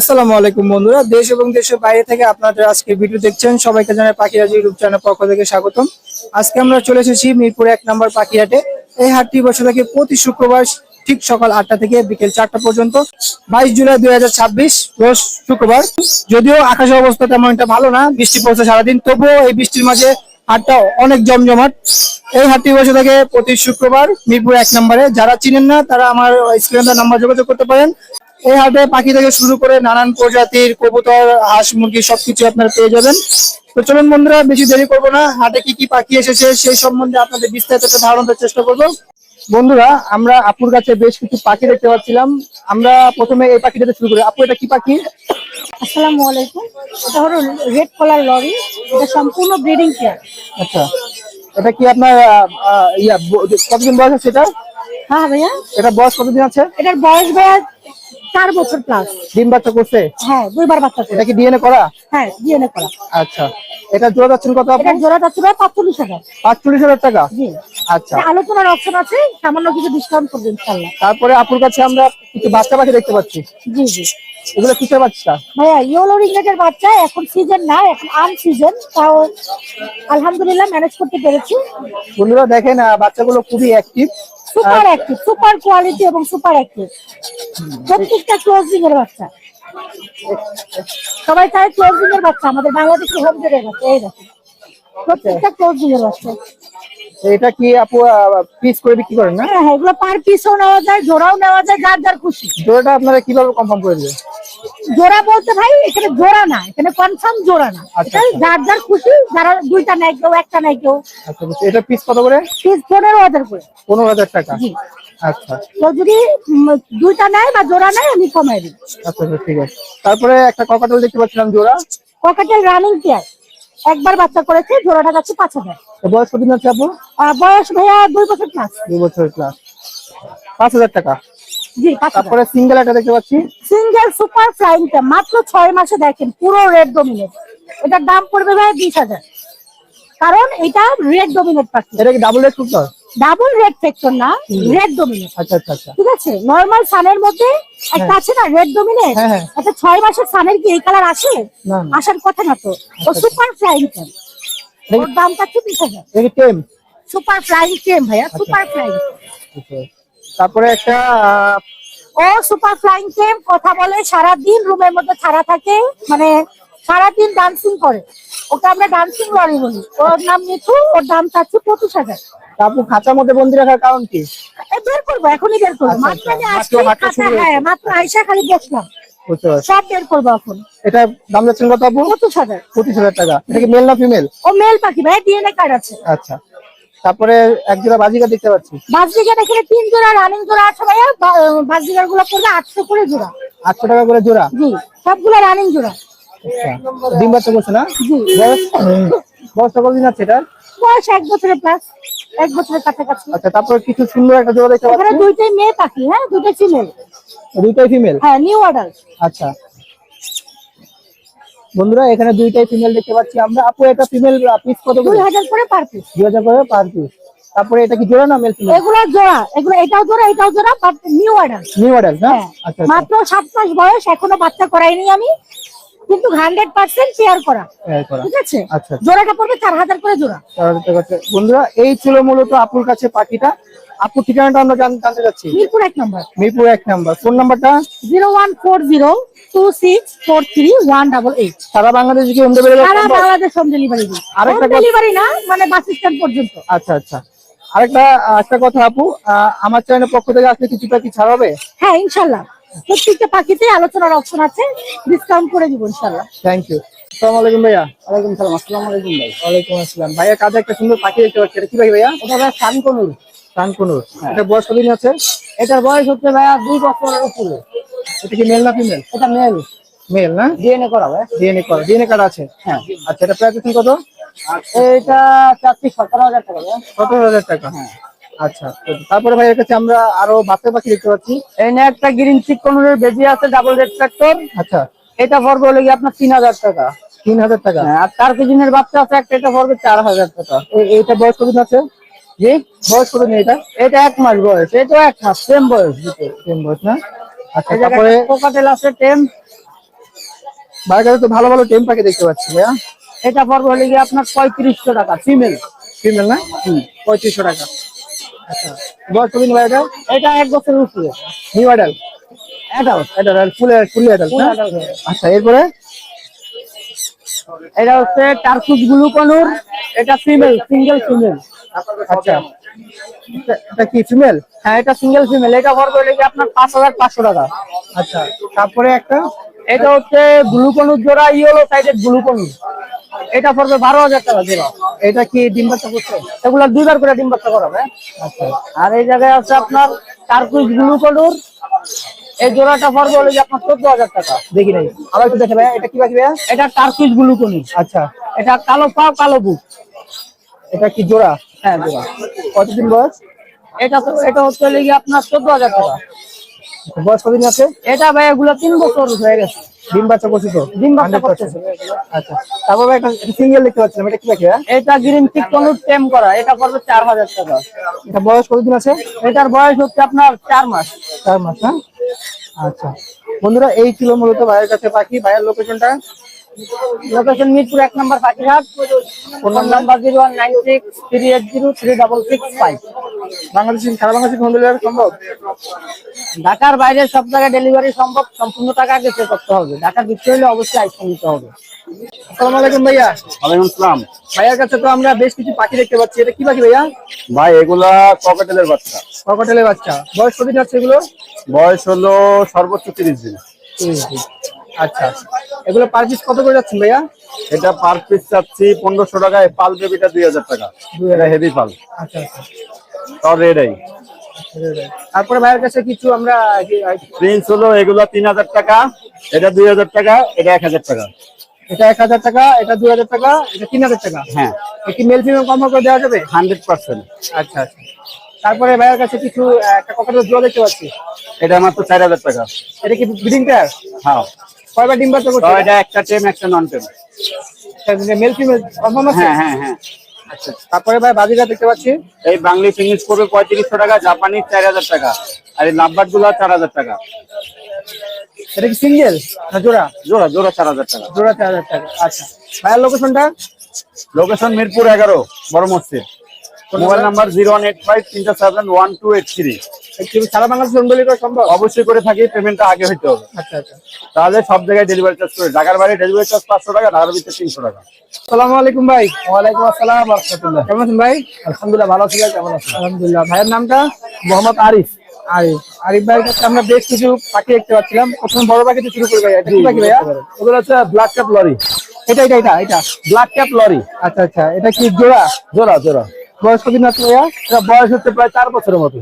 আসসালামু আলাইকুম বন্ধুরা, দেশ এবং দেশের বাইরে থেকে আপনাদের আজকে ভিডিও দেখছেন সবাইকে জানাই পাখিরাজি ইউটিউব চ্যানেল পক্ষ থেকে স্বাগতম। আজকে আমরা চলে এসেছি মিরপুর 1 নম্বর পাখিহাটে। এই হাটটি বসে থাকে প্রতি শুক্রবার ঠিক সকাল 8টা থেকে বিকেল 4টা পর্যন্ত। 22 জুলাই 2026 রোজ শুক্রবার। যদিও আকাশের অবস্থা তেমন একটা ভালো না, বৃষ্টি পড়ছে সারাদিন, তবুও এই বৃষ্টির মাঝে হাটটা অনেক জমজমাট। এই হাটটি বসে থাকে প্রতি শুক্রবার মিরপুর 1 নম্বরে। যারা চিনেন না তারা আমার স্ক্রিনে নাম্বার যোগাযোগ করতে পারেন। এই হাটে পাখি থেকে শুরু করে নানান প্রজাতির কবুতর, হাঁস, মুরগি সবকিছু আপনারা পেয়ে যাবেন। তো চলুন বন্ধুরা, বেশি দেরি করবো না, হাটে কি কি পাখি এসেছে সেই সম্বন্ধে আপনাদের বিস্তারিত একটা ধারণা দেওয়ার চেষ্টা করবো। বন্ধুরা, আমরা আপুর কাছে বেশ কিছু পাখি দেখতে পাচ্ছিলাম। আমরা প্রথমে এই পাখিটাতে শুরু করি। আপু, এটা কি পাখি? আসসালামু আলাইকুম। এটা হলো রেড কলার লরি। এটা সম্পূর্ণ ব্রিডিং পেয়ার। আচ্ছা, এটা কি আপনার কতদিন বয়স আছে এটা? হ্যাঁ ভাইয়া, এটা বয়স কতদিন আছে? এটার বয়স ভাইয়া 4 বছর প্লাস। ডিম বাচ্চা করছে? হ্যাঁ, 2বার বাচ্চা এটা করে। কি ডিএনএ করা? হ্যাঁ, ডিএনএ করা। আচ্ছা, এটা জোড়া যাচ্ছেন কত আপু? এটার জোড়া যাচ্ছে ভাই 45,000। 45,000 টাকা? জি। আচ্ছা, এটা আলোচনার অপশন আছে, সামান্য কিছু ডিসকাউন্ট করবে ইনশাআল্লাহ। তারপরে আপুর কাছে আমরা কিছু বাচ্চা পাখি দেখতে পাচ্ছি। জি জি। এগুলো কিসের বাচ্চা? ভাইয়া ইয়েলো রিংনেটের বাচ্চা। এখন সিজন না, এখন আন সিজন, তাও আলহামদুলিল্লাহ ম্যানেজ করতে পেরেছি। বন্ধুরা দেখেন, বাচ্চাগুলো খুবই active. Super active, super quality এবং সুপার অ্যাক্টিভ। প্রত্যেকটা ক্লোজিং এর বাচ্চা। সবাই চায় ক্লোজিং এর বাচ্চা, আমাদের বাংলাদেশে হোম জেডের বাচ্চা। এই দেখো, প্রত্যেকটা ক্লোজিং এর বাচ্চা। এটা কি আপু পিস করে বিক্রি করেন না? হ্যাঁ হ্যাঁ, এগুলো পার পিসও নেওয়া যায়, জোড়াও নেওয়া যায়, যার যার খুশি। জোড়াটা আপনারা কিভাবে কনফার্ম করে দিবেন? জোড়া বলতে ভাই এখানে জোড়া না, এখানে কনফার্ম জোড়া না। আচ্ছা, এটা যার যার খুশি, যারা 2টা নেয়, কেউ 1টা নেয়, কেউ। আচ্ছা, এটা পিস কত করে? পিস 15,000 করে। 15,000 টাকা? জি। আচ্ছা কেউ যদি 2টা নেয় বা জোড়া নেয়, আমি কমাই দিই। আচ্ছা, ঠিক আছে। তারপরে একটা ককাটেল দেখতে পাচ্ছিলাম জোড়া। ককাটেল রানিং পেয়ার, একবার বাচ্চা করেছে, জোড়াটা যাচ্ছে 5,000। বয়স কতদিন আছে আপু? বয়স ভাইয়া 2 বছর প্লাস। 2 বছর প্লাস। 5,000 টাকা? জি, 5,000। তারপরে সিঙ্গেল একটা দেখতে পাচ্ছি। সিঙ্গেল সুপার ফ্লাইং টা মাত্র 6 মাসে দেখেন পুরো রেড ডোমিনেট। এটার দাম পড়বে ভাই 20,000। কারণ এটা রেড ডোমিনেট পাখি। এটা কি double red factor? Double red factor না, রেড ডোমিনেট। আচ্ছা আচ্ছা আচ্ছা, ঠিক আছে। নরমাল সানের মধ্যে একটা আছে না রেড ডোমিনেট, হ্যাঁ হ্যাঁ। একটা 6 মাসের সানের কি এই কালার আসে? না, না। আসার কথা না তো। ও সুপার ফ্লাইং টা, ওর দাম পাচ্ছে 20,000। এটা কি টেম? সুপার ফ্লাইং টেম ভাইয়া, সুপার ফ্লাইং। তারপরে একটা ও সুপার ফ্লাইং টেম, কথা বলে সারাদিন, রুমের মধ্যে ছাড়া থাকে, মানে সারাদিন ডান্সিং করে। ওকে আমরা ডান্সিং লরি বলি। ওর নাম মিঠু, ওর দাম চাচ্ছি 25,000। আপু খাঁচার মধ্যে বন্দি রাখার কারণ কি? বের করবো, এখনই বের করবো। আচ্ছা, মাত্র আমি মাত্র আসছি হাঁটা খাঁচা, শুরু হ্যাঁ হয়েছে। মাত্র আইসা খালি বসলাম, বুঝতে পারছি। সব বের করবো এখন। এটা দাম যাচ্ছেন কত আপু? 25,000। 25,000 টাকা। এটা কি মেল না ফিমেল? ও মেল পাখি ভাই, ডিএনএ কার্ড আছে। আচ্ছা, তারপরে এক জোড়া বাজিকা দেখতে পাচ্ছি। বাজরিগার এখানে 3 জোড়া রানিং জোড়া আছে ভাইয়া। বাজরিগার গুলো পড়বে 800 করে জোড়া। 800 টাকা করে জোড়া? জি, সবগুলো রানিং জোড়া। আচ্ছা, ডিম বাচ্চা করছে না? জি। বয়স কতদিন আছে এটা? বয়স 1 বছরের প্লাস, 1 বছরের কাছাকাছি। আচ্ছা, তারপর কিছু সুন্দর একটা জোড়া দেখতে এখানে পাচ্ছি। 2টাই মেয়ে পাখি, হ্যাঁ 2টাই ফিমেল। দুইটাই ফিমেল? হ্যাঁ, নিউ অ্যাডাল্ট। আচ্ছা বন্ধুরা, এখানে দুইটাই ফিমেল দেখতে পাচ্ছি আমরা। আপু এটা ফিমেল পিস কত করে? 2,000 করে পার পিস। 2,000 করে পার পিস। তারপরে এটা কি জোড়া না মেল ফিমেল? এগুলো জোড়া, এগুলো এটাও জোড়া, এটাও জোড়া, but new adult. New model না? হ্যাঁ, আচ্ছা, মাত্র 7 মাস বয়স, এখনো বাচ্চা করাইনি আমি, কিন্তু 100% পেয়ার করা। করা। ঠিক আছে। আচ্ছা, জোড়াটা পড়বে 4,000 করে জোড়া। বন্ধুরা, এই ছিল মূলত আপুর কাছে পাখিটা। আপুর ঠিকানাটা আমরা জানতে চাচ্ছি। মিরপুর 1 নম্বর। মিরপুর 1 নাম্বার। ফোন নাম্বারটা? 01402643188। সারা বাংলাদেশে কি হোম ডেলিভারি? সারা বাংলাদেশ হোম ডেলিভারি দিই। আরেকটা হোম ডেলিভারি না, মানে বাস স্ট্যান্ড পর্যন্ত। আচ্ছা আচ্ছা, একটা কথা আপু, আমার চ্যানেলের পক্ষ থেকে আসলে কিছুটা কি ছাড় হবে? হ্যাঁ ইনশাল্লাহ, প্রত্যেকটা পাখিতে আলোচনার অপশন আছে, ডিসকাউন্ট করে দিব ইনশাল্লাহ। Thank you. আসসালামু আলাইকুম ভাইয়া। ওয়ালাইকুম সালাম। আসসালামু আলাইকুম ভাই। ওয়ালাইকুম আসসালাম। ভাইয়া কাছে একটা সুন্দর পাখি দেখতে পাচ্ছি, এটা কি পাখি ভাইয়া? এটা ভাই সানকনুর। কানকুনুর। এটা বয়স কতদিন আছে? এটার বয়স হচ্ছে ভাইয়া 2 বছরের উপরে। এটা কি মেল না ফিমেল? এটা মেল, মেল না? ডিএনএ করা ভাই। ডিএনএ কার্ড আছে? হ্যাঁ। আচ্ছা, এটা প্রাইস কত? এটা চাচ্ছি 17,000 টাকা ভাই। 17,000 টাকা? হ্যাঁ। আচ্ছা, তারপরে ভাইয়ের কাছে আমরা আরো বাচ্চা পাখি দেখতে পাচ্ছি। এই নিয়ে একটা গ্রিন চিক কনুরের বেজি আছে, ডাবল রেড ফ্যাক্টর। আচ্ছা, এটা পড়বে হলো কি আপনার 3,000 টাকা। 3,000 টাকা? হ্যাঁ, আর 4 কেজিনের বাচ্চা আছে একটা, এটা পড়বে 4,000 টাকা। এইটা বয়স কতদিন আছে? জি, বয়স কতদিন এটা? এটা 1 মাস বয়স, এটা 1 মাস, সেম বয়স দুটো। সেম বয়স না? আচ্ছা, এই তারপরে জায়গায় কোকাটেল আছে 10। ভাইয়ের কাছে তো ভালো ভালো টেম পাখি দেখতে পাচ্ছি ভাইয়া। এটা পড়বে হলে গিয়ে আপনার 3500 টাকা ফিমেল। ফিমেল না? 3500 টাকা। আচ্ছা, বয়স কতদিন ভাই এটা? এটা 1 বছরের উপরে। New adult? Adult. Full adult না? আচ্ছা, এরপরে এটা হচ্ছে টার্কুস ব্লু কনুর, এটা ফিমেল, সিঙ্গেল ফিমেল। আচ্ছা, এটা কি ফিমেল? হ্যাঁ, এটা সিঙ্গেল ফিমেল। এটা পড়বে হলে গিয়ে আপনার 5500 টাকা। আচ্ছা, তারপরে একটা এটা হচ্ছে ব্লু কনুর জোড়া, ইয়েলো সাইডেড ব্লু কনুর। এটা পড়বে 12000 টাকা জোড়া। এটা কি ডিম বাচ্চা করছে? এগুলা 2বার করে ডিম বাচ্চা করাবে। আচ্ছা, আর এই জায়গায় আছে আপনার টার্কুস ব্লু কনুর, এই জোড়াটা পড়বে হলে গিয়ে আপনার 14000 টাকা। দেখি নাই, আবার একটু দেখে ভাইয়া। এটা কি পাখি ভাইয়া? এটা টার্কুস ব্লু কনুর। আচ্ছা, এটা কালো পাও কালো বুক। এটা কি জোড়া? হ্যাঁ জোড়া। কতদিন বয়স? এটা হচ্ছে হলে গিয়ে আপনার 14000 টাকা। বয়স কতদিন আছে? এটা ভাই এগুলো 3 বছর হয়ে গেছে। ডিম বাচ্চা করছে তো? ডিম বাচ্চা 100%? করতেছে। আচ্ছা, তারপর ভাই একটা সিঙ্গেল দেখতে পাচ্ছিলাম, এটা কি পাখি ভাইয়া? এটা গ্রিন চিক কনুর টেম করা, এটা পড়বে 4000 টাকা। এটা বয়স কতদিন আছে? এটার বয়স হচ্ছে আপনার 4 মাস। 4 মাস না? আচ্ছা বন্ধুরা, এই ছিল মূলত ভাইয়ের কাছে পাখি। ভাইয়ের লোকেশনটা? লোকেশন মিরপুর 1 নম্বর পাখিঘাট। Phone number 01963803665। বাংলাদেশ, সারা বাংলাদেশ হোম ডেলিভারি সম্ভব? ঢাকার বাইরে সব জায়গায় ডেলিভারি সম্ভব, সম্পূর্ণ টাকা আগে পে করতে হবে। ঢাকার ভিতরে হলে অবশ্যই আইসা নিতে হবে। আসসালামু আলাইকুম ভাইয়া। ওয়ালাইকুম আসসালাম। ভাইয়ার কাছে তো আমরা বেশ কিছু পাখি দেখতে পাচ্ছি, এটা কি পাখি ভাইয়া? ভাই এগুলা ককাটেলের বাচ্চা। ককটেলের বাচ্চা। বয়স কতদিন আছে এগুলো? বয়স হলো সর্বোচ্চ 30 দিন। আচ্ছা, এগুলো পার পিস কত করে যাচ্ছেন ভাইয়া? এটা পার পিস চাচ্ছি 1500 টাকায়। পাল বেবিটা 2000 টাকা। এটা হেভি পাল। আচ্ছা আচ্ছা, তাও রেডাই। তারপরে ভাইয়ের কাছে কিছু আমরা প্রিন্স হলো এগুলা 3000 টাকা, এটা 2000 টাকা, এটা 1000 টাকা। এটা 1000 টাকা, এটা 2000 টাকা, এটা 3000 টাকা। হ্যাঁ, একটি মেল ফিমেল কম করে দেওয়া যাবে? 100%। আচ্ছা আচ্ছা, তারপরে ভাইয়ের কাছে কিছু একটা ককটেলের জোড়া দেখতে পাচ্ছি, এটা মাত্র 4000 টাকা। এটা কি ব্রিডিং পেয়ার? হ্যাঁ, কয়বার ডিম বাচ্চা তো করছে? এটা একটা টেম একটা নন টেম। মেল ফিমেল কনফার্ম আছে? হ্যাঁ হ্যাঁ হ্যাঁ। আচ্ছা, তারপরে ভাই বাজিটা দেখতে পাচ্ছি, এই বাংলি ফিনিশ করবে 3500 টাকা, জাপানি 4000 টাকা, আর এই লাভবার্ড গুলা 4000 টাকা। এটা কি সিঙ্গেল না জোড়া? জোড়া জোড়া 4000 টাকা। জোড়া 4000 টাকা। আচ্ছা, ভাইয়ের লোকেশনটা? লোকেশন মিরপুর 11 বড় মসজিদ। Mobile number 015371283। একটু সারা বাংলাদেশ হোম ডেলিভারি সম্ভব? অবশ্যই করে থাকি, পেমেন্টটা আগে হইতে হবে। আচ্ছা আচ্ছা, তাহলে সব জায়গায় ডেলিভারি চার্জ করে। ঢাকার বাইরে ডেলিভারি চার্জ 500 টাকা, ঢাকার ভিতরে 300 টাকা। আসসালামু আলাইকুম ভাই। ওয়ালাইকুম আসসালাম ওয়া রাহমাতুল্লাহ। কেমন আছেন ভাই? আলহামদুলিল্লাহ ভালো আছি। কেমন আছেন? আলহামদুলিল্লাহ। ভাইয়ের নামটা? মোহাম্মদ আরিফ। আরিফ ভাইয়ের কাছে আমরা বেশ কিছু পাখি দেখতে পাচ্ছিলাম। প্রথম বড় পাখি শুরু করি ভাইয়া। এটা কি পাখি ভাইয়া? ওগুলো হচ্ছে ব্ল্যাক ক্যাপ লরি। এটা এটা এটা এটা ব্ল্যাক ক্যাপ লরি। আচ্ছা আচ্ছা, এটা কি জোড়া? জোড়া জোড়া। বয়স কতদিন আছে ভাইয়া? এটা বয়স হচ্ছে প্রায় 4 বছরের মতো।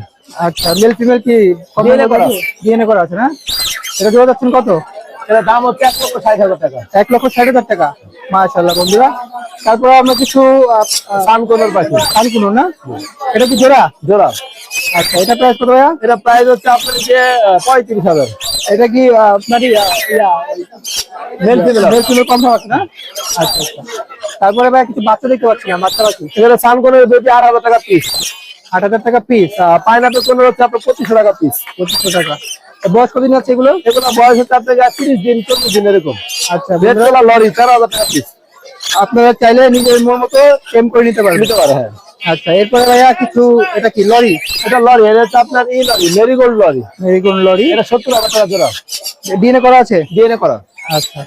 আচ্ছা, মেল ফিমেল কি DNA করা? ডিএনএ করা আছে না? এটা জোড়া যাচ্ছেন কত? এটা দাম হচ্ছে 1,60,000 টাকা। 1,60,000 টাকা। মাশাআল্লাহ বন্ধুরা। তারপরে আমরা কিছু সানকোনের পাখি। কিনুন না, এটা কি জোড়া? জোড়া। আচ্ছা, এটা প্রাইস কত ভাইয়া? এটা প্রাইস হচ্ছে আপনার যে 35,000। এটা কি আপনারই male female. Male female confirm আছে না? আচ্ছা আচ্ছা, তারপরে ভাই কিছু বাচ্চা দেখতে পাচ্ছি না, বাচ্চা পাচ্ছি। এখানে সানকোনের বেবি 8,000 টাকা পিস। 8,000 টাকা পিস। পাইনাপেল কোন হচ্ছে আপনার 2500 টাকা পিস। 2500 টাকা। বয়স কতদিন আছে এগুলো? এগুলো বয়স হচ্ছে আপনার 30 দিন 40 দিন এরকম। আচ্ছা, রেড কালার লরি 13,000 টাকা পিস। আপনারা চাইলে নিজের মন মতো সেম করে নিতে পারবেন। নিতে পারে। হ্যাঁ, আচ্ছা, এরপরে ভাইয়া কিছু, এটা কি লরি? এটা লরি। এটা হচ্ছে আপনার এই lorry, marigold lorry. Marigold lorry. এটা 70,000 টাকা জোড়া। ডিএনএ করা আছে? ডিএনএ করা। আচ্ছা,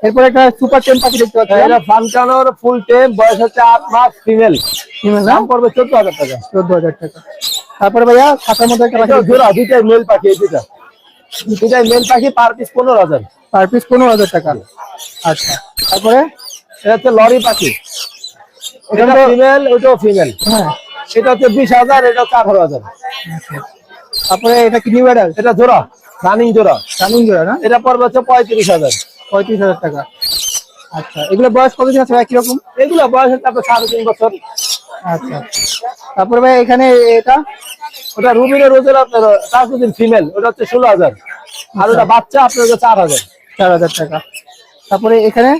এরপরে একটা সুপার টেম পাখি দেখতে পাচ্ছি, এটা ফানকানোর ফুল টেম, বয়স হচ্ছে 8 মাস, ফিমেল। ফিমেল না? দাম পড়বে 14,000 টাকা। 14,000 টাকা। তারপরে ভাইয়া খাতার মধ্যে একটা পাখি এটা জোড়া, দুইটাই মেল পাখি। এই দুইটাই মেল পাখি, পার পিস 15,000। পার পিস 15,000 টাকা। আচ্ছা, তারপরে এটা হচ্ছে লরি পাখি। এটা এটা তো- ফিমেল, ওইটাও ফিমেল। হ্যাঁ, এটা হচ্ছে 20,000, এটা হচ্ছে 18,000। তারপরে এটা কি নিউ অ্যাডাল্ট? এটা জোড়া, রানিং জোড়া। রানিং জোড়া না? এটা পড়বে হচ্ছে 35,000। 35,000 টাকা। আচ্ছা, এগুলো বয়স কতদিন আছে ভাই কিরকম? এগুলো বয়স হচ্ছে আপনার 3.5 বছর। আচ্ছা, তারপরে ভাই এখানে এটা ওটা রুবিনের ওজন আপনার 4 দিন ফিমেল, ওটা হচ্ছে 16,000। আর ওটা বাচ্চা আপনার হচ্ছে 4,000। 4,000 টাকা। তারপরে এখানে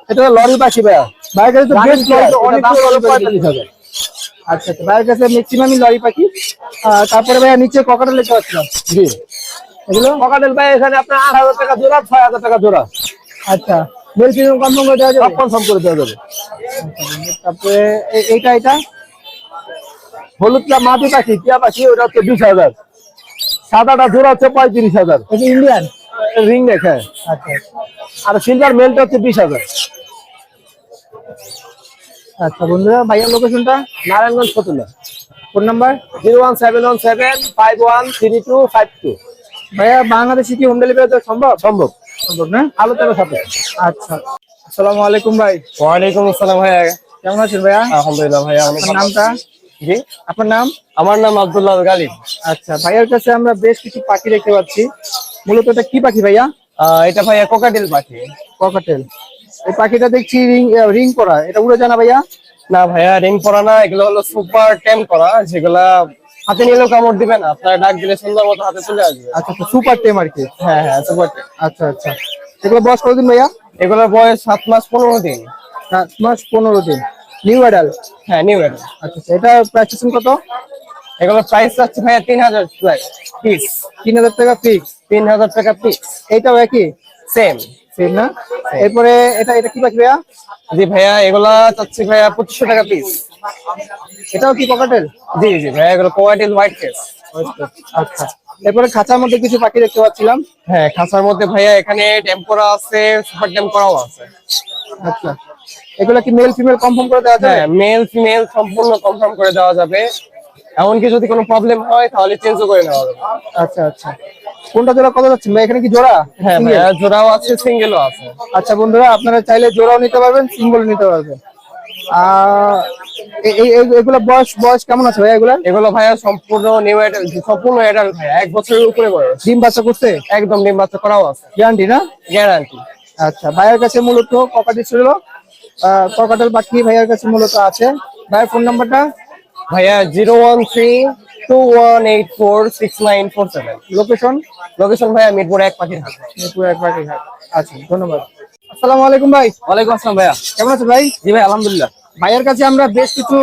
এটা লরি পাখি ভাইয়া। ভাইয়ের কাছে তো রানিং বেশ জোড়া, অনেক দাম হলো 45,000। আচ্ছা আচ্ছা, ভাইয়ের কাছে ম্যাক্সিমামই লরি পাখি। তারপরে ভাইয়া নিচে ককাটেল দেখতে পাচ্ছিলাম, জি, এগুলো ককাটেল ভাই এখানে আপনার 8,000 টাকা জোড়া, 6,000 টাকা জোড়া। আচ্ছা, মেল ফিমেল কনফার্ম করে দেওয়া সব যাবে? কনফার্ম করে দেওয়া যাবে। তারপরে এইটা হলুদটা মাটি পাখি, টিয়া পাখি, ওটা হচ্ছে 20,000। সাদাটা জোড়া হচ্ছে 35,000। এটা ইন্ডিয়ান? রিং নেক, হ্যাঁ। আচ্ছা আর সিলভার মেলটা হচ্ছে 20,000। আচ্ছা বন্ধুরা, ভাইয়ার লোকেশনটা? নারায়ণগঞ্জ ফতুল্লা। Phone number? 01717 523252। ভাইয়া বাংলাদেশে কি হোম ডেলিভারি দেওয়া সম্ভব? সম্ভব, সম্ভব না? আলোচনার সাথে। আচ্ছা, আসসালামু আলাইকুম ভাই। ওয়ালাইকুম আসসালাম ভাইয়া। কেমন আছেন ভাইয়া? আলহামদুলিল্লাহ ভাইয়া, অনেক আপনার ভালো নামটা? আছি। জি, আপনার নাম? আমার নাম আব্দুল্লাহ গালিব। আচ্ছা, ভাইয়ার কাছে আমরা বেশ কিছু পাখি দেখতে পাচ্ছি। মূলত এটা কি পাখি ভাইয়া? এটা ভাইয়া কোকাটেল পাখি। ককাটেল। এই পাখিটা দেখছি রিং করা, এটা উড়ে যায় না ভাইয়া? না ভাইয়া, রিং পরা না, এগুলো হলো সুপার টেম করা, যেগুলা হাতে নিলেও কামড় দিবে না, আপনার ডাক দিলে সুন্দর মতো হাতে চলে আসবে। আচ্ছা, সুপার টেম আর কি। হ্যাঁ হ্যাঁ, সুপার টেম। আচ্ছা আচ্ছা, এগুলো বয়স কতদিন ভাইয়া? এগুলোর বয়স 7 মাস 15 দিন। 7 মাস 15 দিন। New adult? হ্যাঁ, নিউ এডাল। আচ্ছা আচ্ছা, এটা প্রাইস কত? এগুলোর প্রাইস আছে ভাইয়া 3000 পিস। 3000 টাকা ফিক্স? 3000 টাকা পিস। এইটাও একই সেম। সেম না? এরপরে এটা কি পাখি ভাইয়া? জি ভাইয়া, এগুলা চাচ্ছি ভাইয়া 2500 টাকা পিস। এটাও কি ককাটেল? জি জি ভাইয়া, এগুলো কোয়াটেল হোয়াইট ফেস। আচ্ছা, এরপরে খাঁচার মধ্যে কিছু পাখি দেখতে পাচ্ছিলাম। হ্যাঁ, খাঁচার মধ্যে ভাইয়া এখানে টেম্পোরা আছে, সুপার টেম্পোরাও আছে। আচ্ছা, এগুলো কি মেল ফিমেল কনফার্ম করে দেওয়া যাবে? হ্যাঁ, মেল ফিমেল সম্পূর্ণ কনফার্ম করে দেওয়া যাবে। এমনকি যদি কোনো প্রবলেম হয় তাহলে চেঞ্জও করে নেওয়া যাবে। আচ্ছা আচ্ছা, কোনটা জোড়া কত যাচ্ছে ভাই? এখানে কি জোড়া? হ্যাঁ Single? ভাইয়া, জোড়াও আছে, সিঙ্গেলও আছে। আচ্ছা বন্ধুরা, আপনারা চাইলে জোড়াও নিতে পারবেন, সিঙ্গেল নিতে পারবেন। এগুলো বয়স কেমন আছে ভাই এগুলা? এগুলো ভাইয়া সম্পূর্ণ নিউ অ্যাডাল্ট, সম্পূর্ণ অ্যাডাল্ট ভাইয়া, 1 বছরের উপরে বয়স। ডিম বাচ্চা করছে? একদম ডিম বাচ্চা করাও আছে, গ্যারান্টি না? গ্যারান্টি। আচ্ছা, ভাইয়ের কাছে মূলত ককাটেল ছিল, ককাটেল পাখি ভাইয়ের কাছে মূলত আছে। ভাইয়ের ফোন নাম্বারটা? ভাইয়া 01321846947। লোকেশন? লোকেশন ভাইয়া মিরপুর 1 পাখিরহাট। মিরপুর 1 পাখিরহাট। আচ্ছা, ধন্যবাদ। আসসালামু আলাইকুম ভাই। ওয়ালাইকুম আসসালাম ভাইয়া। কেমন আছেন ভাই? জি ভাই, আলহামদুলিল্লাহ। ভাইয়ের কাছে আমরা বেশ কিছু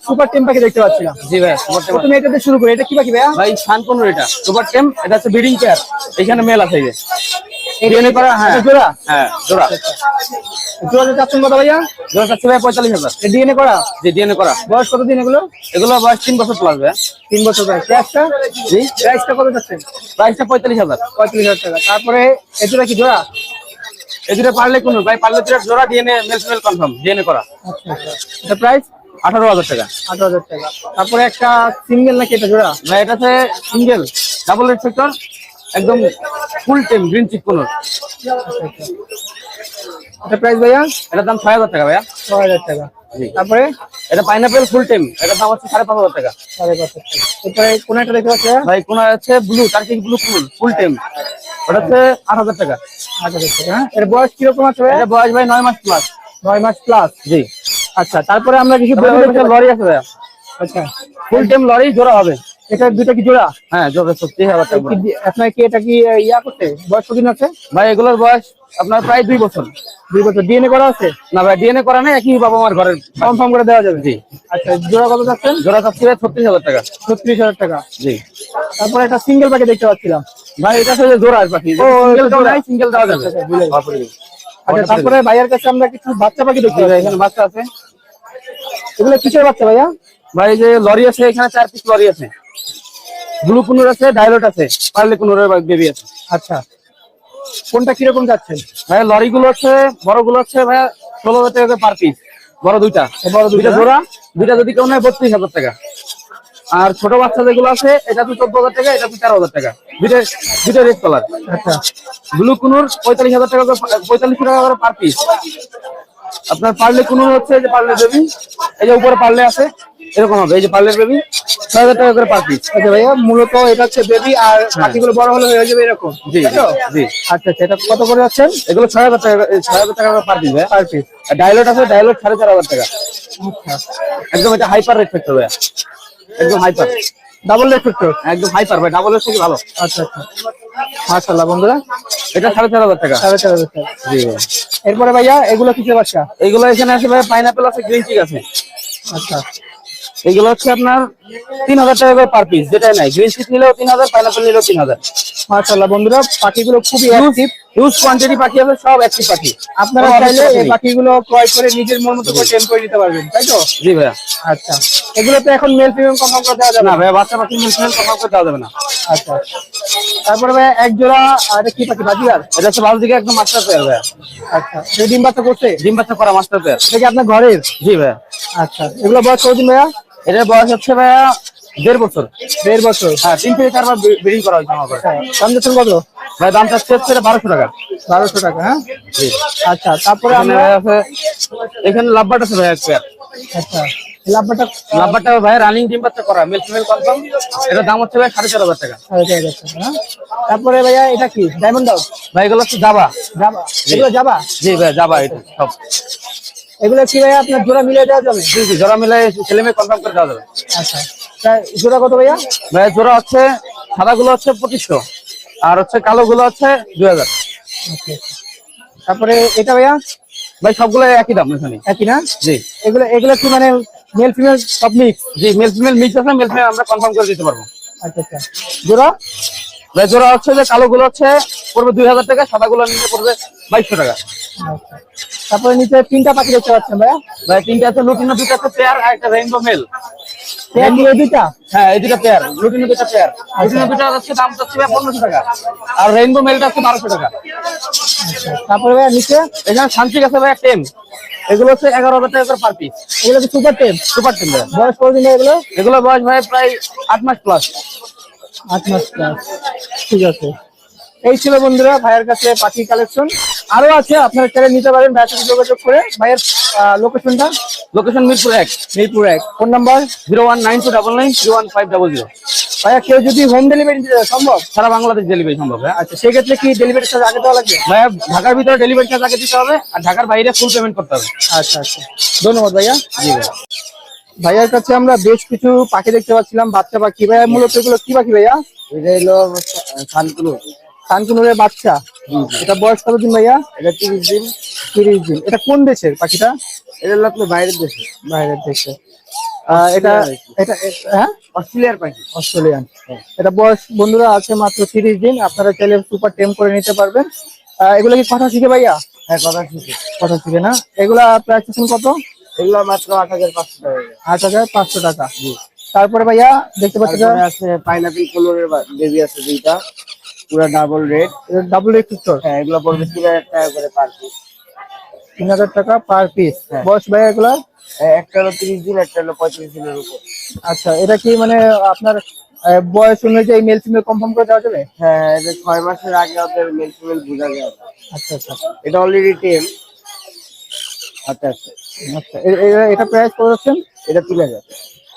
সুপার টেম পাখি দেখতে পাচ্ছিলাম। জি ভাইয়া, সুপার টেম। প্রথমে এটাতে শুরু করি, এটা কি পাখি ভাইয়া? ভাই শানপন্ন, এটা সুপার টেম, এটা হচ্ছে ব্রিডিং পেয়ার। এখানে মেল আছে, এই যে ডিএনএ করা? হ্যাঁ, জোড়া? হ্যাঁ জোড়া। জোড়া চাচ্ছেন কত ভাইয়া? জোড়া চাচ্ছে ভাই 45,000। ডিএনএ করা? জি, ডিএনএ করা। বয়স কতদিন এগুলো? এগুলো বয়স 3 বছর প্লাস ভাইয়া। 3 বছর বয়স। প্রাইসটা? জি, প্রাইসটা কত যাচ্ছে? প্রাইসটা 45,000। 35,000 টাকা। তারপরে এটা কি জোড়া? এই দুটো পারলে কোন ভাই, পারলে দুটো জোড়া, DNA male female confirm, DNA করা। আচ্ছা আচ্ছা, এটা প্রাইস? 18,000 টাকা। 18,000 টাকা। তারপরে একটা সিঙ্গেল নাকি এটা জোড়া? ভাই এটাতে সিঙ্গেল, ডাবল রেড সেক্টর, একদম ফুল টেম, গ্রিন চিক কোন। এটা প্রাইস ভাইয়া? এটার দাম 6,000 টাকা ভাইয়া। 6,000 টাকা। জি। তারপরে এটা পাইনাপেল ফুল টেম, এটার দাম হচ্ছে 5,500 টাকা। 5,500 টাকা। এরপরে কোন একটা দেখতে পাচ্ছি ভাই কোন আছে ব্লু, টার্কিক ব্লু ফুল টেম, ওটা হচ্ছে 8,000 টাকা। 8,000 টাকা। হ্যাঁ, এর বয়স কিরকম আছে ভাইয়া? এটা বয়স ভাই 9 মাস প্লাস। 9 মাস প্লাস। জি। আচ্ছা, তারপরে আমরা কিছু তারপরে বেবি ওর দেখতে পাশে লরি আছে ভাইয়া, আচ্ছা, ফুল টেম লরি, জোড়া হবে। এটা দুটো কি জোড়া? হ্যাঁ জোড়া 30,000 টাকা। আপনার কি এটা কি ইয়া করতে বয়স কতদিন আছে? ভাই এগুলোর বয়স আপনার প্রায় 2 বছর। 2 বছর। ডিএনএ করা আছে? না ভাই, ডিএনএ করা নাই, একই বাবা মার ঘরের। কনফার্ম করে দেওয়া যাবে? জি। আচ্ছা, জোড়া কত যাচ্ছেন? জোড়া চাচ্ছি ভাই 36,000 টাকা। 36,000 টাকা। জি। তারপরে একটা সিঙ্গেল পাখি দেখতে পাচ্ছিলাম। ভাই এটা হচ্ছে জোড়া পাখি, ও, সিঙ্গেল এটা জোড়া। নাই, সিঙ্গেল দেওয়া যাবে। আচ্ছা, তারপরে ভাইয়ের কাছে আমরা কিছু বাচ্চা পাখি দেখতে পাচ্ছি। এখানে বাচ্চা আছে এগুলো কিসের বাচ্চা ভাইয়া? ভাই, যে লরি আছে, এখানে 4 পিস লরি আছে, ব্লু কুনুর আছে, ডায়লট আছে, পার্লে কুনুরের বেবি আছে। আচ্ছা, কোনটা কিরকম যাচ্ছেন? ভাই লরি গুলো হচ্ছে, বড় গুলো হচ্ছে ভাই 16,000 টাকা পার পিস, বড় দুইটা। বড় দুইটা জোড়া, দুইটা যদি কেউ নেয় 32,000 টাকা। আর ছোট বাচ্চা যেগুলো আছে, এটা তো 14,000 টাকা, এটা তো 13,000 টাকা। দুইটা রেড কালার। আচ্ছা, ব্লু কুনুর 45,000 টাকা, 4500 টাকা করে পার পিস। আপনার পার্লে কুনুর হচ্ছে, এই যে পার্লে বেবি, এই যে উপরে পার্লে আছে, এরকম হবে, এই যে পার্লের বেবি 6,000 টাকা করে পার পিস। আচ্ছা ভাইয়া, মূলত এটা হচ্ছে বেবি, আর বাকিগুলো বড় হলে হয়ে যাবে এরকম? জি তাই তো? জি। আচ্ছা আচ্ছা, এটা কত করে যাচ্ছেন? এগুলো 6,000 টাকা, 6,000 টাকা পার পিস ভাই। Per piece. আর ডায়লট আছে, ডায়লট 4,500 টাকা। একদম এটা হাইপার রেট ফ্যাক্টর ভাই, একদম হাইপার, ডাবল রেফ্লেক্টর? একদম হাইপার ভাই, ডাবলের থেকে ভালো। আচ্ছা আচ্ছা, মাশাআল্লাহ বন্ধুরা, এটা 4,500 টাকা। 4,500 টাকা। জি ভাই। এরপরে ভাইয়া এগুলো কিসের বাচ্চা? এইগুলো এখানে আছে ভাই, পাইনাপেল আছে, গ্রিন চিক আছে। আচ্ছা, এগুলো হচ্ছে আপনার 3000 টাকা করে পার পিস, যেটাই নাই গ্রিন চিক নিলেও 3000, পাইনাপল নিলেও 3000। মাশাআল্লাহ বন্ধুরা, পাখিগুলো খুবই অ্যাক্টিভ। হিউজ কোয়ান্টিটি পাখি আছে, সব অ্যাক্টিভ পাখি। আপনারা কোনো চাইলে অসুস্থ এই পাখি নেই। পাখিগুলো ক্রয় করে নিজের মন মতো করে টেম করে নিতে পারবেন, তাই তো? জি ভাইয়া। আচ্ছা, এগুলো তো এখন মেল ফিমেল কনফার্ম করে দেওয়া যাবে না না? ভাইয়া, বাচ্চা পাখি মিল ফিমেল কনফার্ম করে দেওয়া যাবে না। আচ্ছা, তারপরে ভাই এক জোড়া এটা কি পাখি, বাজিগার? এটা হচ্ছে ভালো দিকে একদম মাস্টার পেয়ার ভাইয়া। আচ্ছা, এই ডিম বাচ্চা করছে? ডিম বাচ্চা করা মাস্টার পেয়ার। এটা কি আপনার ঘরের? জি ভাইয়া। আচ্ছা, এগুলো বয়স কতদিন ভাইয়া? এটার বয়স হচ্ছে ভাইয়া 1.5 বছর। 1.5 বছর। হ্যাঁ, 3 থেকে 4 বার ব্রিডিং করা হয়েছে আমার ঘরে। দাম দিচ্ছেন কত? ভাই দামটা হচ্ছে 1200 টাকা। 1200 টাকা, হ্যাঁ। জি। আচ্ছা, তারপরে এখানে আমরা, ভাই আছে, এখানে লাভবার্ড আছে ভাইয়া এক পেয়ার। আচ্ছা, লাভবাটা লাভবারটা ভাই রানিং ডিম বাচ্চা করা, মেল ফিমেল কনফার্ম। এটার দাম হচ্ছে ভাই 4500 টাকা। হ্যাঁ। তারপরে ভাইয়া এটা কি, ডায়মন্ড ডগ? ভাই এগুলো হচ্ছে জাবা। জাবা? জি। এগুলো জাবা? জি ভাই, জাবা এটা সব। এগুলো কি ভাইয়া আপনার জোড়া মিলিয়ে দেওয়া যাবে? জি জি, জোড়া মিলাই ছেলে মেয়ে কনফার্ম করে দেওয়া যাবে। আচ্ছা, তা জোড়া কত ভাইয়া? ভাই জোড়া হচ্ছে সাদা গুলো হচ্ছে 2500, আর হচ্ছে কালো গুলো হচ্ছে 2000। আচ্ছা, তারপরে এটা ভাইয়া ভাই সবগুলো একই দাম এখানে। একই না? জি এগুলো এগুলো কি মানে মেল ফিমেল সব মিক্স? জি, মেল ফিমেল মিক্স আছে, মেল ফিমেল আমরা কনফার্ম করে দিতে পারবো। আচ্ছা আচ্ছা, জোড়া? ভাই জোড়া হচ্ছে যে কালো গুলো হচ্ছে পড়বে 2000 টাকা, সাদা গুলো নিলে পড়বে 2200 টাকা। আচ্ছা, তারপরে নিচে তিনটা পাখি দেখতে পাচ্ছেন ভাইয়া? ভাই তিনটা আছে, লুটিনো দুটো আছে পেয়ার, আর একটা রেইনবো মেল। পেয়ার কি এই দুইটা? হ্যাঁ, এই দুটো পেয়ার, লুটিনো দুটো পেয়ার। লুটিনো দুটো হচ্ছে দাম হচ্ছে 1500 টাকা, আর রেইনবো মেলটা হচ্ছে 1200 টাকা। তারপরে ভাইয়া নিচে এখানে শান্তিক আছে ভাই 10, এগুলো হচ্ছে 11000 টাকা করে পার পিস। এগুলো কি সুপার টেম? সুপার টেম ভাই। বয়স কতদিন ভাই এগুলো? এগুলো বয়স ভাই প্রায় 8 মাস প্লাস। 8 মাস প্লাস। ঠিক আছে, এই ছিল বন্ধুরা ভাইয়ের কাছে পাখি কালেকশন। আরো আছে, আপনারা চাইলে নিতে পারেন ভাইয়ের সাথে যোগাযোগ করে। ভাইয়ের লোকেশনটা? Location Mirpur 1। Mirpur 1। Phone number? 01929931500। ভাইয়া কেউ যদি হোম ডেলিভারি দিতে চায় সম্ভব? সারা বাংলাদেশ ডেলিভারি সম্ভব। হ্যাঁ আচ্ছা, সেক্ষেত্রে কি ডেলিভারি চার্জ আগে দেওয়া লাগবে? ভাইয়া, ঢাকার ভিতরে ডেলিভারি চার্জ আগে দিতে হবে, আর ঢাকার বাইরে ফুল পেমেন্ট করতে হবে। আচ্ছা আচ্ছা, ধন্যবাদ ভাইয়া। জি ভাই। ভাইয়ার কাছে আমরা বেশ কিছু পাখি দেখতে পাচ্ছিলাম, বাচ্চা পাখি। ভাইয়া মূলত এগুলো কি পাখি ভাইয়া? এটা হলো শান্তনু। কানকুনুরের বাচ্চা? এটা বয়স কতদিন ভাইয়া? এটা 30 দিন। 30 দিন। এটা কোন দেশের পাখিটা? এটা হলো আপনার বাইরের দেশে। বাইরের দেশে। এটা এটা হ্যাঁ, অস্ট্রেলিয়ার পাখি। অস্ট্রেলিয়ান। এটা বয়স বন্ধুরা আছে মাত্র 30 দিন। আপনারা চাইলে সুপার টেম করে নিতে পারবেন। এগুলো কি কথা শিখে ভাইয়া? হ্যাঁ, কথা শিখে। কথা শিখে না? এগুলা প্রাইস কত? এগুলো মাত্র 8500 টাকা। 8500 টাকা। তারপরে ভাইয়া দেখতে পাচ্ছি তারপরে আছে পাইনাপল কালারের বেবি আছে দুইটা, পুরো double red. Double red factor. হ্যাঁ, এগুলো পড়বে 3000 টাকা করে পার পিস। 3000 টাকা পার পিস। হ্যাঁ। বয়স ভাইয়া এগুলা? একটা হলো 30 দিন, একটা হলো 35 দিনের উপর। আচ্ছা, এটা কি মানে আপনার বয়স অনুযায়ী মেল ফিমেল কনফার্ম করে দেওয়া যাবে? হ্যাঁ, এটা 6 মাসের আগে ওদের মেল ফিমেল বোঝা যায়। আচ্ছা আচ্ছা এটা অলরেডি টেম। আচ্ছা আচ্ছা, আচ্ছা, এটা প্রাইস কত যাচ্ছেন? এটা 3000।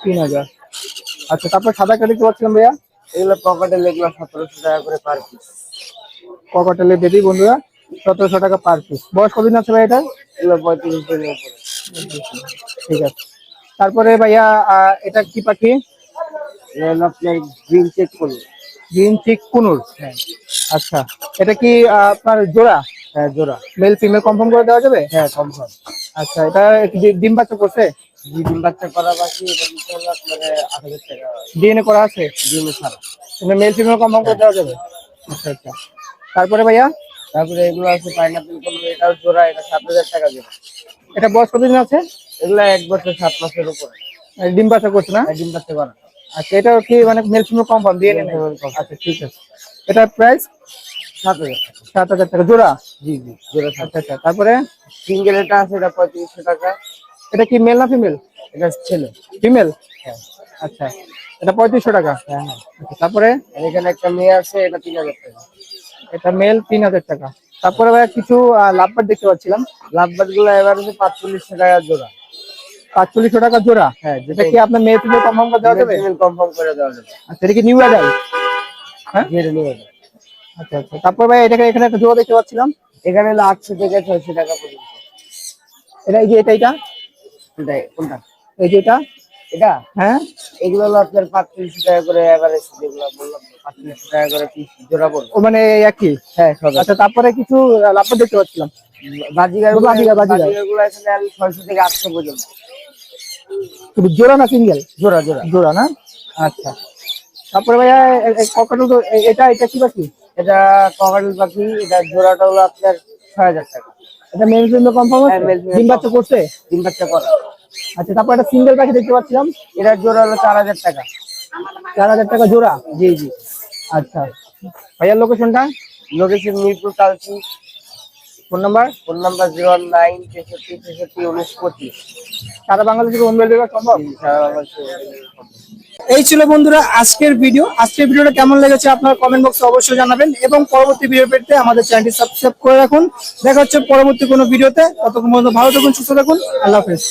3000। আচ্ছা, তারপর সাদা কালি কি পাচ্ছিলাম ভাইয়া? এগুলো পকেটে এগুলো 1700 টাকা করে পার পিস। ককাটেলে বেবি বন্ধুরা 1700 টাকা পার পিস। বয়স কতদিন আছে ভাই এটা? এগুলো 35 দিনের উপরে। ঠিক আছে। তারপরে ভাইয়া এটা কি পাখি? এটা হলো আপনার গ্রিন চেক করুন। Green cheek conure. হ্যাঁ আচ্ছা, এটা কি আপনার জোড়া? হ্যাঁ, জোড়া। মেল ফিমেল কনফার্ম করে দেওয়া যাবে? হ্যাঁ, কনফার্ম। আচ্ছা, এটা ডিম বাচ্চা করছে? ডিম বাচ্চা করা বাকি, এটা নিতে হলো আপনার 8000 টাকা। ডিএনএ করা আছে? ডিমে ছাড়া। মেল ফিমেল কনফার্ম করে দেওয়া যাবে? আচ্ছা আচ্ছা, তারপরে ভাইয়া তারপরে এগুলো আছে পাইনাপল কালার, এটাও জোড়া, এটা 7000 টাকা জোড়া। এটা বয়স কতদিন আছে? এগুলো 1 বছর 7 মাসের উপরে। ডিম বাচ্চা করছে না? ডিম বাচ্চা করা। আচ্ছা, এটা কি মানে মেল ফিমেল কনফার্ম ডিএনএ? আচ্ছা ঠিক আছে। এটা প্রাইস 7000 টাকা। 7000 টাকা জোড়া? জি জি, জোড়া 7। আচ্ছা আচ্ছা, তারপরে সিঙ্গেল এটা আছে, এটা 3500 টাকা। এটা কি মেল না ফিমেল? এটা ছেলে। ফিমেল? হ্যাঁ আচ্ছা, এটা 3500 টাকা। হ্যাঁ হ্যাঁ। আচ্ছা, তারপরে আর এখানে একটা মেয়ে আছে, এটা 3000 টাকা। এটা মেল 3000 টাকা। তারপরে ভাইয়া কিছু লাভবার্ড দেখতে পাচ্ছিলাম। লাভবার্ড গুলো এবার হচ্ছে 4500 টাকা জোড়া। 4500 টাকা জোড়া? হ্যাঁ, এটা কি আপনার মেল ফিমেল কনফার্ম করে দেওয়া যাবে? কনফার্ম করে দেওয়া যাবে। আচ্ছা, এটা কি নিউ অ্যাডাল? হ্যাঁ, ধীরে নিয়ে যাবে। আচ্ছা আচ্ছা, তারপর ভাই এটাকে এখানে একটা জোড়া দেখতে পাচ্ছিলাম। এখানে হলো 800 থেকে 600 টাকা পর্যন্ত। এটা এই যে এটা এটাই কোনটা? এই যে এটা? এটা হ্যাঁ, এগুলো হলো আপনার 3500 টাকা করে এভারেজ, যেগুলো বললাম 3500 টাকা করে পিস জোড়া পড়বে। ও মানে একই? হ্যাঁ, সব। আচ্ছা, তারপরে কিছু লাভবার্ড দেখতে পাচ্ছিলাম। বাজিগার বাজিগার। বাজিগার গুলো এখানে 600 থেকে 800 পর্যন্ত। শুধু জোড়া না সিঙ্গেল? জোড়া জোড়া। জোড়া না, আচ্ছা। তারপরে ভাইয়া ককাটু তো এটা কি পাখি? এটা ককাটেল পাখি, এটা জোড়াটা হলো আপনার 6,000 টাকা। এটা মেল ফিমেল কনফার্ম হ্যাঁ, আছে? male female ডিম বাচ্চা করছে? ডিম বাচ্চা করা। আচ্ছা, তারপর একটা সিঙ্গেল পাখি দেখতে পাচ্ছিলাম, এটার জোড়া হলো 4,000 টাকা। 4,000 টাকা জোড়া? জি জি। আচ্ছা ভাইয়ার লোকেশনটা? লোকেশন মিরপুর কালচি। Phone number? Phone number 09 63 63 19 25। সারা বাংলাদেশে হোম ডেলিভারি সম্ভব? সারা বাংলাদেশে। এই ছিল বন্ধুরা আজকের ভিডিও। আজকের ভিডিওটা কেমন লেগেছে আপনারা কমেন্ট বক্সে অবশ্যই জানাবেন এবং পরবর্তী ভিডিও পেতে আমাদের চ্যানেলটি সাবস্ক্রাইব করে রাখুন। দেখা হচ্ছে পরবর্তী কোনো ভিডিওতে। ততক্ষণ পর্যন্ত ভালো থাকুন, সুস্থ থাকুন, আল্লাহ হাফেজ।